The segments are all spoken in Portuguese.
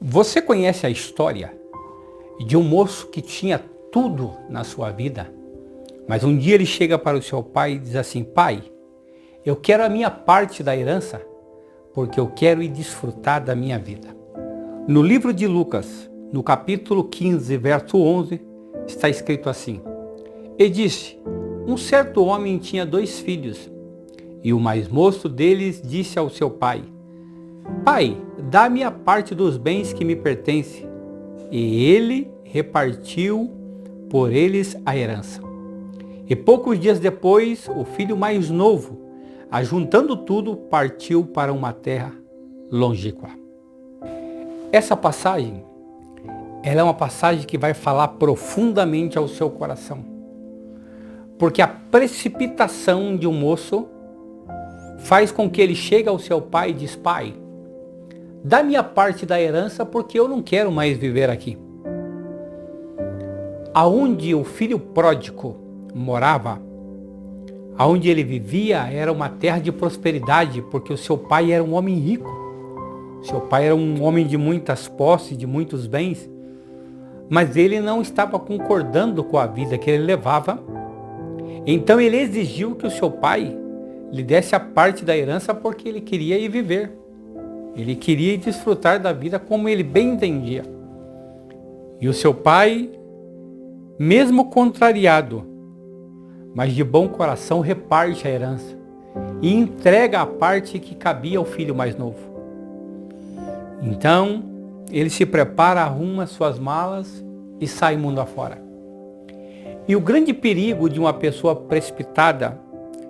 Você conhece a história de um moço que tinha tudo na sua vida, mas um dia ele chega para o seu pai e diz assim: pai, eu quero a minha parte da herança, porque eu quero ir desfrutar da minha vida. No livro de Lucas, no capítulo 15, verso 11, está escrito assim: e disse, um certo homem tinha 2 filhos, e o mais moço deles disse ao seu pai: pai, dá-me a parte dos bens que me pertence. E ele repartiu por eles a herança. E poucos dias depois, o filho mais novo, ajuntando tudo, partiu para uma terra longínqua. Essa passagem, ela é uma passagem que vai falar profundamente ao seu coração. Porque a precipitação de um moço faz com que ele chegue ao seu pai e diz: pai, dá minha parte da herança, porque eu não quero mais viver aqui. Aonde o filho pródigo morava, aonde ele vivia, era uma terra de prosperidade, porque o seu pai era um homem rico. Seu pai era um homem de muitas posses, de muitos bens, mas ele não estava concordando com a vida que ele levava. Então ele exigiu que o seu pai lhe desse a parte da herança, porque ele queria ir viver. Ele queria desfrutar da vida como ele bem entendia. E o seu pai, mesmo contrariado, mas de bom coração, reparte a herança e entrega a parte que cabia ao filho mais novo. Então, ele se prepara, arruma suas malas e sai mundo afora. E o grande perigo de uma pessoa precipitada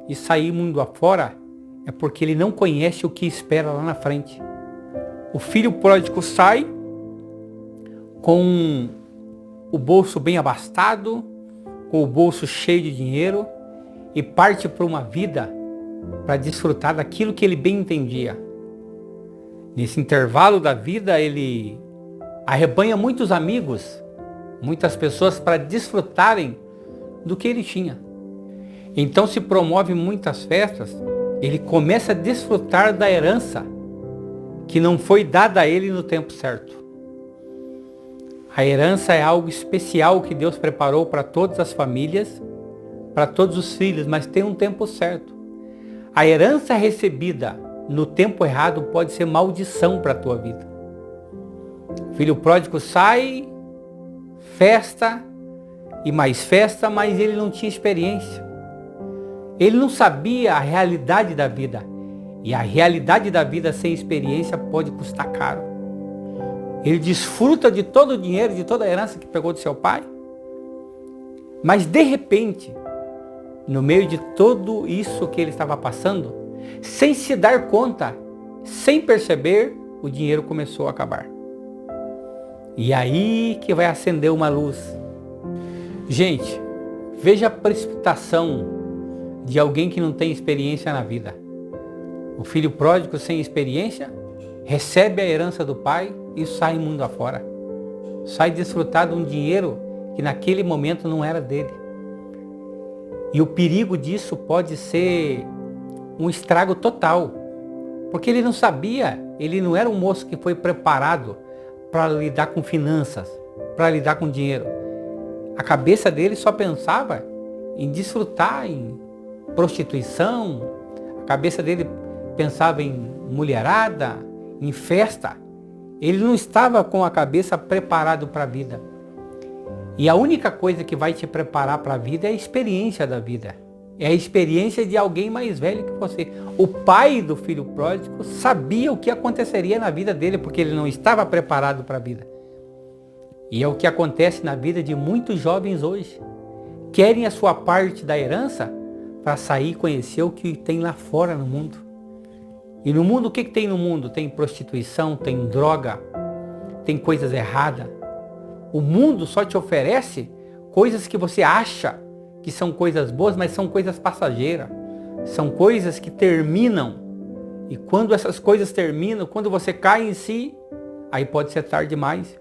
e sair mundo afora é porque ele não conhece o que espera lá na frente. O filho pródigo sai com o bolso bem abastado, com o bolso cheio de dinheiro, e parte para uma vida para desfrutar daquilo que ele bem entendia. Nesse intervalo da vida, ele arrebanha muitos amigos, muitas pessoas para desfrutarem do que ele tinha. Então se promove muitas festas, ele começa a desfrutar da herança que não foi dada a ele no tempo certo. A herança é algo especial que Deus preparou para todas as famílias, para todos os filhos, mas tem um tempo certo. A herança recebida no tempo errado pode ser maldição para a tua vida. O filho pródigo sai, festa e mais festa, mas ele não tinha experiência. Ele não sabia a realidade da vida. E a realidade da vida sem experiência pode custar caro. Ele desfruta de todo o dinheiro, de toda a herança que pegou do seu pai. Mas de repente, no meio de tudo isso que ele estava passando, sem se dar conta, sem perceber, o dinheiro começou a acabar. E aí que vai acender uma luz. Gente, veja a precipitação de alguém que não tem experiência na vida. O filho pródigo sem experiência recebe a herança do pai e sai mundo afora. Sai desfrutar de um dinheiro que naquele momento não era dele. E o perigo disso pode ser um estrago total. Porque ele não sabia, ele não era um moço que foi preparado para lidar com finanças, para lidar com dinheiro. A cabeça dele só pensava em desfrutar, em prostituição. A cabeça dele pensava em mulherada, em festa. Ele não estava com a cabeça preparado para a vida. E a única coisa que vai te preparar para a vida é a experiência da vida. É a experiência de alguém mais velho que você. O pai do filho pródigo sabia o que aconteceria na vida dele, porque ele não estava preparado para a vida. E é o que acontece na vida de muitos jovens hoje. Querem a sua parte da herança para sair e conhecer o que tem lá fora no mundo. E no mundo, o que tem no mundo? Tem prostituição, tem droga, tem coisas erradas. O mundo só te oferece coisas que você acha que são coisas boas, mas são coisas passageiras. São coisas que terminam. E quando essas coisas terminam, quando você cai em si, aí pode ser tarde demais.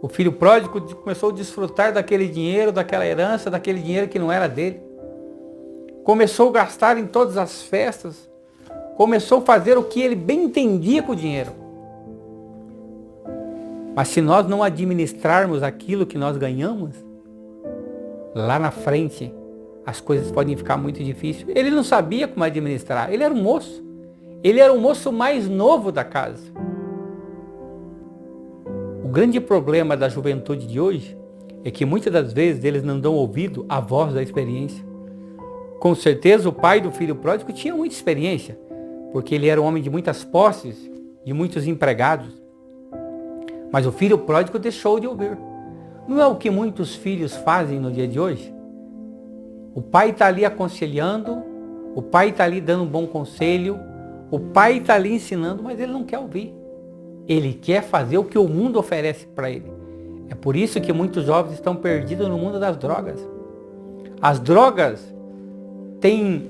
O filho pródigo começou a desfrutar daquele dinheiro, daquela herança, daquele dinheiro que não era dele. Começou a gastar em todas as festas. Começou a fazer o que ele bem entendia com o dinheiro. Mas se nós não administrarmos aquilo que nós ganhamos, lá na frente as coisas podem ficar muito difíceis. Ele não sabia como administrar, ele era um moço. Ele era o moço mais novo da casa. O grande problema da juventude de hoje é que muitas das vezes eles não dão ouvido à voz da experiência. Com certeza o pai do filho pródigo tinha muita experiência, porque ele era um homem de muitas posses, de muitos empregados. Mas o filho pródigo deixou de ouvir. Não é o que muitos filhos fazem no dia de hoje? O pai está ali aconselhando, o pai está ali dando um bom conselho, o pai está ali ensinando, mas ele não quer ouvir. Ele quer fazer o que o mundo oferece para ele. É por isso que muitos jovens estão perdidos no mundo das drogas. As drogas têm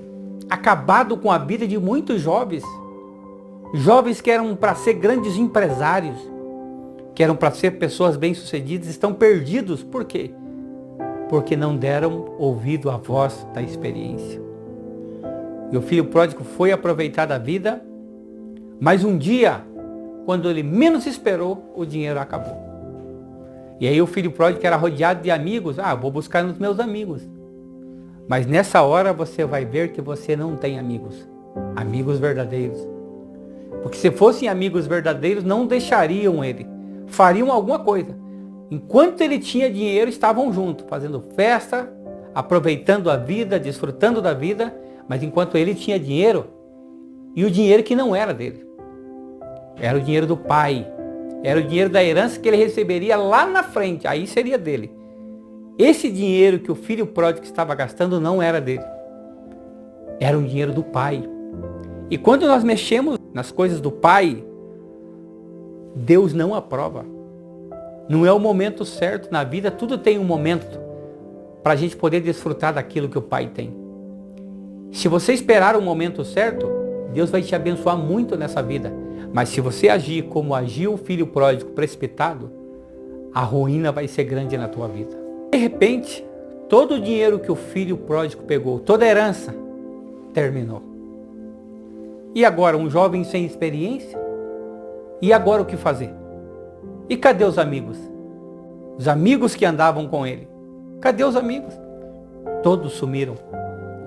acabado com a vida de muitos jovens. Jovens que eram para ser grandes empresários, que eram para ser pessoas bem-sucedidas, estão perdidos. Por quê? Porque não deram ouvido à voz da experiência. E o filho pródigo foi aproveitar da vida, mas um dia, quando ele menos esperou, o dinheiro acabou. E aí o filho pródigo era rodeado de amigos. Vou buscar nos meus amigos. Mas nessa hora você vai ver que você não tem amigos. Amigos verdadeiros. Porque se fossem amigos verdadeiros, não deixariam ele. Fariam alguma coisa. Enquanto ele tinha dinheiro, estavam juntos, fazendo festa, aproveitando a vida, desfrutando da vida. Mas enquanto ele tinha dinheiro, e o dinheiro que não era dele. Era o dinheiro do pai. Era o dinheiro da herança que ele receberia lá na frente. Aí seria dele. Esse dinheiro que o filho pródigo estava gastando não era dele. Era um dinheiro do pai. E quando nós mexemos nas coisas do pai, Deus não aprova. Não é o momento certo na vida. Tudo tem um momento para a gente poder desfrutar daquilo que o pai tem. Se você esperar o momento certo, Deus vai te abençoar muito nessa vida. Mas se você agir como agiu o filho pródigo precipitado, a ruína vai ser grande na tua vida. De repente, todo o dinheiro que o filho pródigo pegou, toda a herança, terminou. E agora, um jovem sem experiência? E agora o que fazer? E cadê os amigos? Os amigos que andavam com ele. Cadê os amigos? Todos sumiram.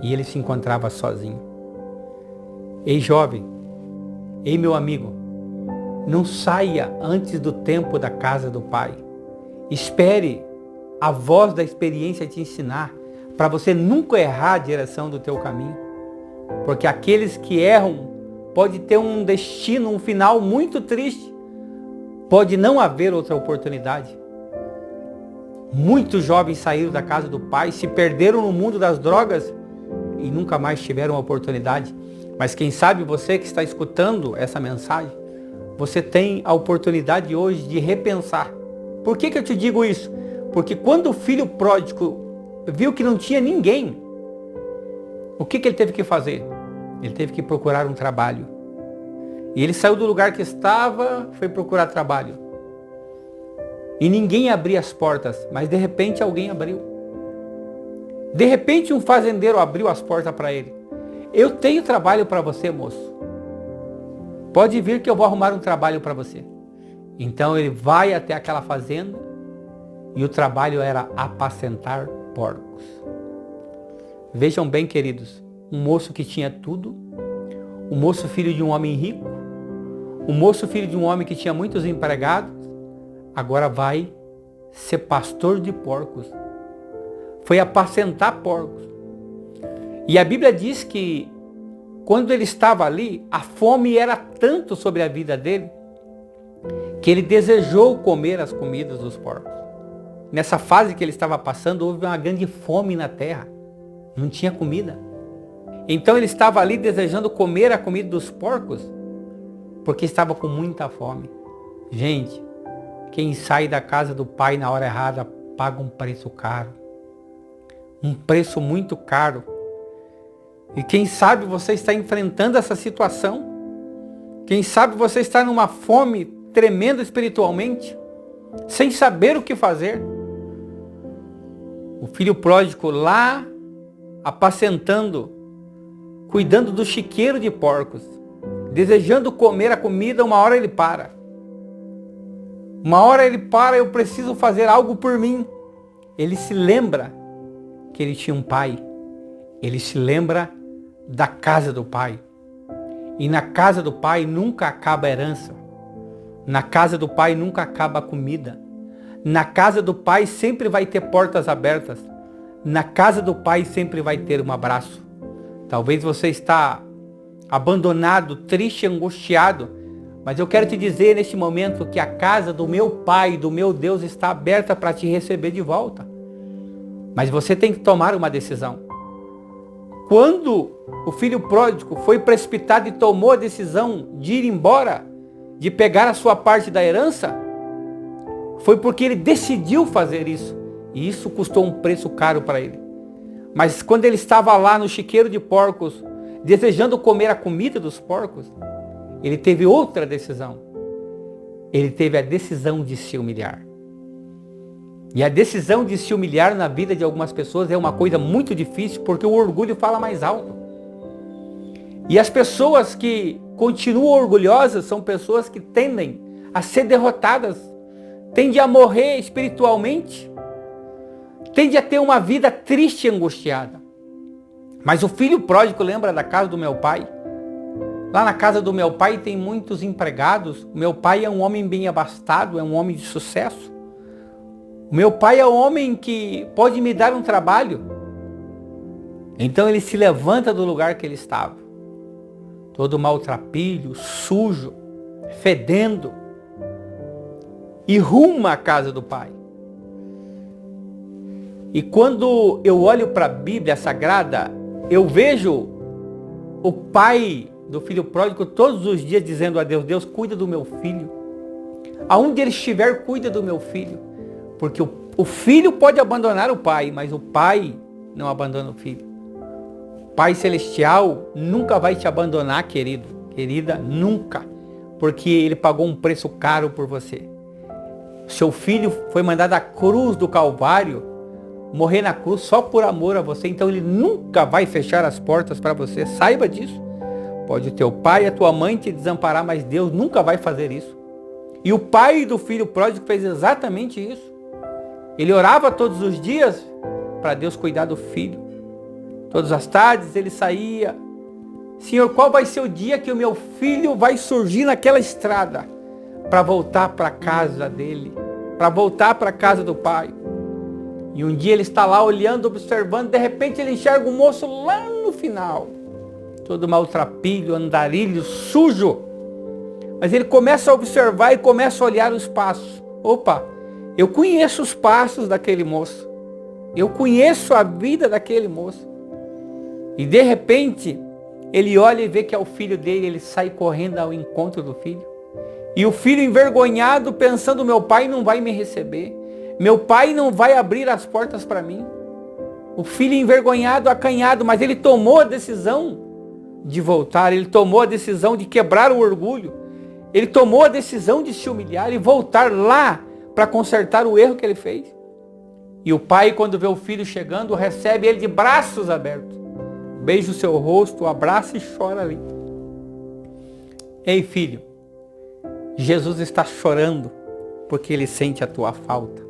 E ele se encontrava sozinho. Ei, jovem, ei, meu amigo, não saia antes do tempo da casa do pai. Espere a voz da experiência te ensinar, para você nunca errar a direção do teu caminho. Porque aqueles que erram, pode ter um destino, um final muito triste. Pode não haver outra oportunidade. Muitos jovens saíram da casa do pai, se perderam no mundo das drogas e nunca mais tiveram a oportunidade. Mas quem sabe você que está escutando essa mensagem, você tem a oportunidade hoje de repensar. Por que eu te digo isso? Porque quando o filho pródigo viu que não tinha ninguém, o que ele teve que fazer? Ele teve que procurar um trabalho. E ele saiu do lugar que estava, foi procurar trabalho. E ninguém abria as portas, mas de repente alguém abriu. De repente um fazendeiro abriu as portas para ele. Eu tenho trabalho para você, moço. Pode vir que eu vou arrumar um trabalho para você. Então ele vai até aquela fazenda e o trabalho era apacentar porcos. Vejam bem, queridos, um moço que tinha tudo, um moço filho de um homem rico, um moço filho de um homem que tinha muitos empregados, agora vai ser pastor de porcos. Foi apacentar porcos. E a Bíblia diz que quando ele estava ali, a fome era tanto sobre a vida dele, que ele desejou comer as comidas dos porcos. Nessa fase que ele estava passando, houve uma grande fome na terra. Não tinha comida. Então ele estava ali desejando comer a comida dos porcos, porque estava com muita fome. Gente, quem sai da casa do pai na hora errada paga um preço caro. Um preço muito caro. E quem sabe você está enfrentando essa situação. Quem sabe você está numa fome tremenda espiritualmente, sem saber o que fazer. O filho pródigo lá, apacentando, cuidando do chiqueiro de porcos, desejando comer a comida, uma hora ele para. Uma hora ele para, eu preciso fazer algo por mim. Ele se lembra que ele tinha um pai. Ele se lembra da casa do pai. E na casa do pai nunca acaba a herança. Na casa do pai nunca acaba a comida. Na casa do pai sempre vai ter portas abertas. Na casa do pai sempre vai ter um abraço. Talvez você está abandonado, triste, angustiado. Mas eu quero te dizer neste momento que a casa do meu Pai, do meu Deus, está aberta para te receber de volta. Mas você tem que tomar uma decisão. Quando o filho pródigo foi precipitado e tomou a decisão de ir embora, de pegar a sua parte da herança, foi porque ele decidiu fazer isso. E isso custou um preço caro para ele. Mas quando ele estava lá no chiqueiro de porcos, desejando comer a comida dos porcos, ele teve outra decisão. Ele teve a decisão de se humilhar. E a decisão de se humilhar na vida de algumas pessoas é uma coisa muito difícil, porque o orgulho fala mais alto. E as pessoas que continuam orgulhosas são pessoas que tendem a ser derrotadas, tendem a morrer espiritualmente, tendem a ter uma vida triste e angustiada. Mas o filho pródigo lembra da casa do meu pai. Lá na casa do meu pai tem muitos empregados. O meu pai é um homem bem abastado, é um homem de sucesso. O meu pai é um homem que pode me dar um trabalho. Então ele se levanta do lugar que ele estava. Todo maltrapilho, sujo, fedendo. E ruma à casa do pai. E quando eu olho para a Bíblia Sagrada, eu vejo o pai do filho pródigo todos os dias dizendo a Deus: Deus, cuida do meu filho. Aonde ele estiver, cuida do meu filho. Porque o filho pode abandonar o pai, mas o pai não abandona o filho. O Pai Celestial nunca vai te abandonar, querido, querida, nunca. Porque ele pagou um preço caro por você. Seu filho foi mandado à cruz do Calvário, morrer na cruz só por amor a você. Então ele nunca vai fechar as portas para você. Saiba disso. Pode o teu pai e a tua mãe te desamparar, mas Deus nunca vai fazer isso. E o pai do filho pródigo fez exatamente isso. Ele orava todos os dias para Deus cuidar do filho. Todas as tardes ele saía: Senhor, qual vai ser o dia que o meu filho vai surgir naquela estrada para voltar para a casa dele, para voltar para a casa do pai? E um dia ele está lá olhando, observando, de repente ele enxerga um moço lá no final, todo maltrapilho, andarilho, sujo. Mas ele começa a observar e começa a olhar os passos. Opa, eu conheço os passos daquele moço. Eu conheço a vida daquele moço. E de repente, ele olha e vê que é o filho dele, ele sai correndo ao encontro do filho. E o filho envergonhado, pensando: meu pai não vai me receber. Meu pai não vai abrir as portas para mim. O filho envergonhado, acanhado, mas ele tomou a decisão de voltar. Ele tomou a decisão de quebrar o orgulho. Ele tomou a decisão de se humilhar e voltar lá para consertar o erro que ele fez. E o pai, quando vê o filho chegando, recebe ele de braços abertos. Beija o seu rosto, abraça e chora ali. Ei, filho, Jesus está chorando porque ele sente a tua falta.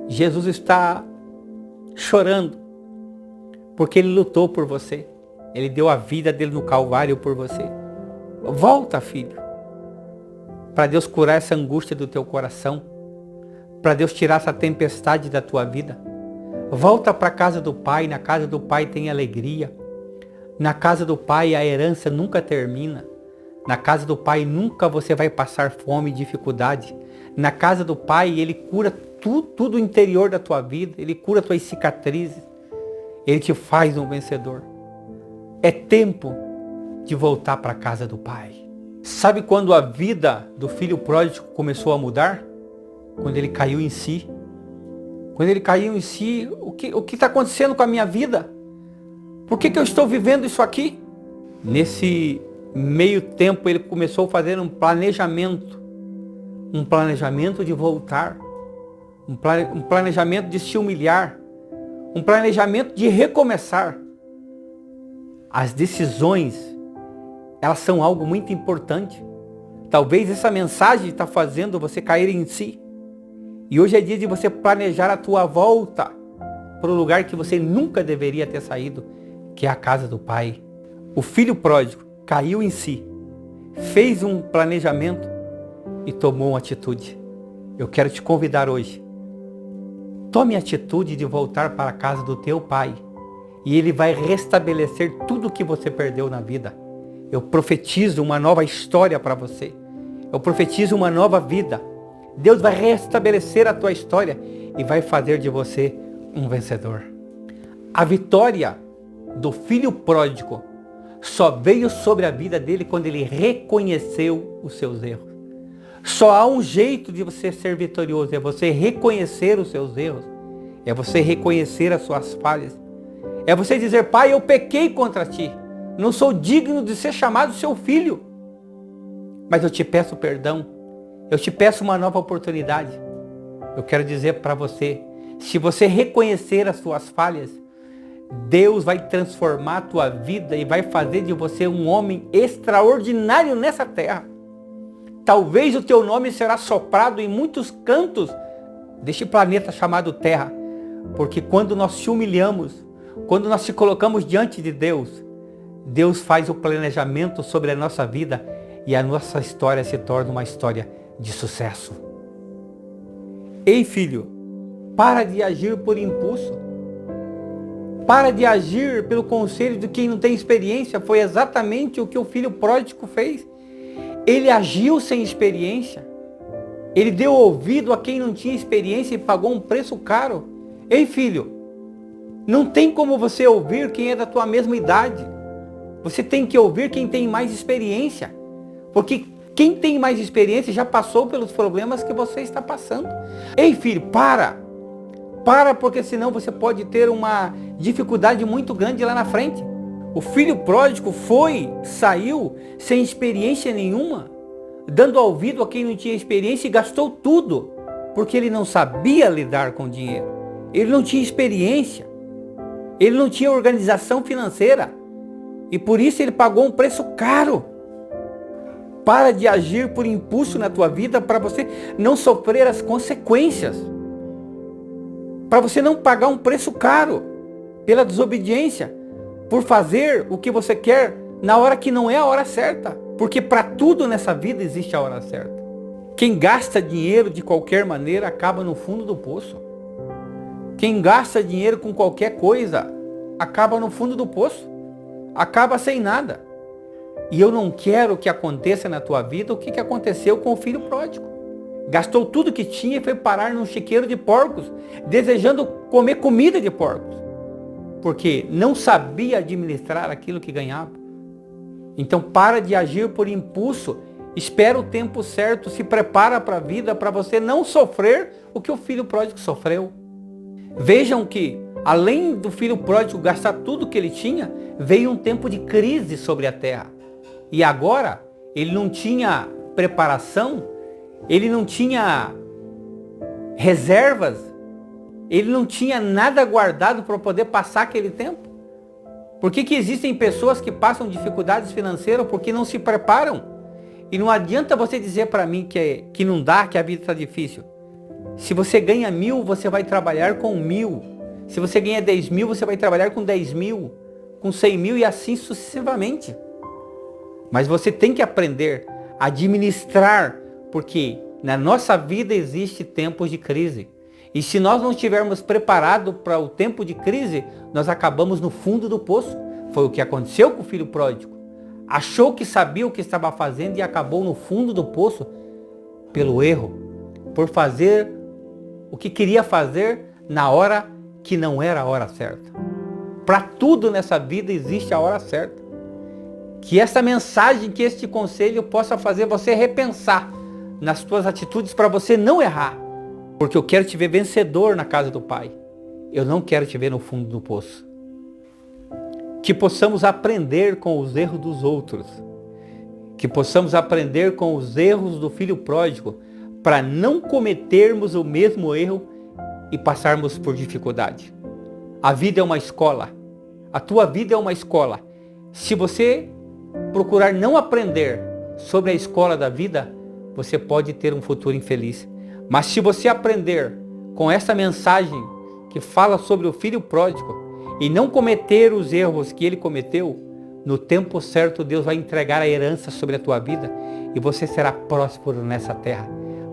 Jesus está chorando porque ele lutou por você. Ele deu a vida dele no Calvário por você. Volta, filho, para Deus curar essa angústia do teu coração, para Deus tirar essa tempestade da tua vida. Volta para a casa do Pai. Na casa do Pai tem alegria. Na casa do Pai a herança nunca termina. Na casa do Pai nunca você vai passar fome e dificuldade. Na casa do Pai ele cura tudo o interior da tua vida. Ele cura tuas cicatrizes. Ele te faz um vencedor. É tempo de voltar para a casa do Pai. Sabe quando a vida do filho pródigo começou a mudar? Quando ele caiu em si. Quando ele caiu em si, o que está acontecendo com a minha vida? Por que eu estou vivendo isso aqui? Nesse meio tempo ele começou a fazer um planejamento de voltar, um planejamento de se humilhar, um planejamento de recomeçar. As decisões, elas são algo muito importante. Talvez essa mensagem está fazendo você cair em si. E hoje é dia de você planejar a tua volta para o lugar que você nunca deveria ter saído, que é a casa do Pai. O filho pródigo caiu em si, fez um planejamento e tomou uma atitude. Eu quero te convidar hoje. Tome a atitude de voltar para a casa do teu Pai. E Ele vai restabelecer tudo o que você perdeu na vida. Eu profetizo uma nova história para você. Eu profetizo uma nova vida. Deus vai restabelecer a tua história e vai fazer de você um vencedor. A vitória do filho pródigo só veio sobre a vida dele quando ele reconheceu os seus erros. Só há um jeito de você ser vitorioso, é você reconhecer os seus erros, é você reconhecer as suas falhas, é você dizer: Pai, eu pequei contra ti, não sou digno de ser chamado seu filho, mas eu te peço perdão, eu te peço uma nova oportunidade. Eu quero dizer para você, se você reconhecer as suas falhas, Deus vai transformar a tua vida e vai fazer de você um homem extraordinário nessa terra. Talvez o teu nome será soprado em muitos cantos deste planeta chamado Terra, porque quando nós te humilhamos, quando nós te colocamos diante de Deus, Deus faz o planejamento sobre a nossa vida e a nossa história se torna uma história de sucesso. Ei, filho, para de agir por impulso. Para de agir pelo conselho de quem não tem experiência. Foi exatamente o que o filho pródigo fez. Ele agiu sem experiência. Ele deu ouvido a quem não tinha experiência e pagou um preço caro. Ei, filho, não tem como você ouvir quem é da tua mesma idade. Você tem que ouvir quem tem mais experiência. Porque quem tem mais experiência já passou pelos problemas que você está passando. Ei, filho, para, porque senão você pode ter uma dificuldade muito grande lá na frente. O filho pródigo saiu sem experiência nenhuma, dando ouvido a quem não tinha experiência e gastou tudo, porque ele não sabia lidar com dinheiro. Ele não tinha experiência, ele não tinha organização financeira e por isso ele pagou um preço caro. Para de agir por impulso na tua vida para você não sofrer as consequências, para você não pagar um preço caro pela desobediência, por fazer o que você quer na hora que não é a hora certa. Porque para tudo nessa vida existe a hora certa. Quem gasta dinheiro de qualquer maneira acaba no fundo do poço. Quem gasta dinheiro com qualquer coisa acaba no fundo do poço. Acaba sem nada. E eu não quero que aconteça na tua vida o que aconteceu com o filho pródigo. Gastou tudo que tinha e foi parar num chiqueiro de porcos, desejando comer comida de porcos. Porque não sabia administrar aquilo que ganhava. Então para de agir por impulso, espera o tempo certo, se prepara para a vida, para você não sofrer o que o filho pródigo sofreu. Vejam que, além do filho pródigo gastar tudo que ele tinha, veio um tempo de crise sobre a terra. E agora, ele não tinha preparação, ele não tinha reservas, ele não tinha nada guardado para poder passar aquele tempo. Por que existem pessoas que passam dificuldades financeiras? Porque não se preparam. E não adianta você dizer para mim que não dá, que a vida está difícil. Se você ganha 1.000, você vai trabalhar com 1.000. Se você ganha 10.000, você vai trabalhar com 10.000, com 100.000 e assim sucessivamente. Mas você tem que aprender a administrar, porque na nossa vida existe tempos de crise. E se nós não estivermos preparados para o tempo de crise, nós acabamos no fundo do poço. Foi o que aconteceu com o filho pródigo. Achou que sabia o que estava fazendo e acabou no fundo do poço pelo erro, por fazer o que queria fazer na hora que não era a hora certa. Para tudo nessa vida existe a hora certa. Que essa mensagem, que este conselho possa fazer você repensar nas suas atitudes para você não errar. Porque eu quero te ver vencedor na casa do Pai. Eu não quero te ver no fundo do poço. Que possamos aprender com os erros dos outros. Que possamos aprender com os erros do filho pródigo, para não cometermos o mesmo erro e passarmos por dificuldade. A vida é uma escola. A tua vida é uma escola. Se você procurar não aprender, sobre a escola da vida, você pode ter um futuro infeliz. Mas se você aprender com essa mensagem que fala sobre o filho pródigo e não cometer os erros que ele cometeu, no tempo certo Deus vai entregar a herança sobre a tua vida e você será próspero nessa terra.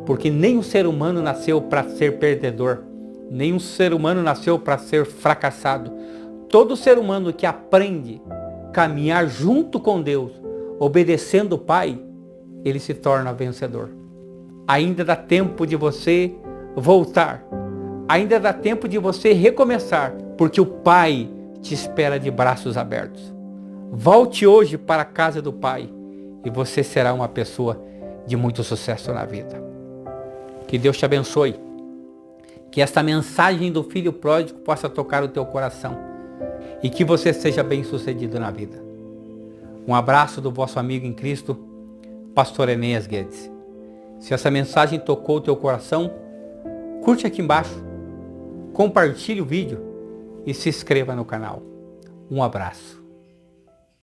Porque nenhum ser humano nasceu para ser perdedor, nenhum ser humano nasceu para ser fracassado. Todo ser humano que aprende a caminhar junto com Deus, obedecendo o Pai, ele se torna vencedor. Ainda dá tempo de você voltar. Ainda dá tempo de você recomeçar, porque o Pai te espera de braços abertos. Volte hoje para a casa do Pai e você será uma pessoa de muito sucesso na vida. Que Deus te abençoe. Que esta mensagem do filho pródigo possa tocar o teu coração e que você seja bem-sucedido na vida. Um abraço do vosso amigo em Cristo, Pastor Enéas Guedes. Se essa mensagem tocou o teu coração, curte aqui embaixo, compartilhe o vídeo e se inscreva no canal. Um abraço.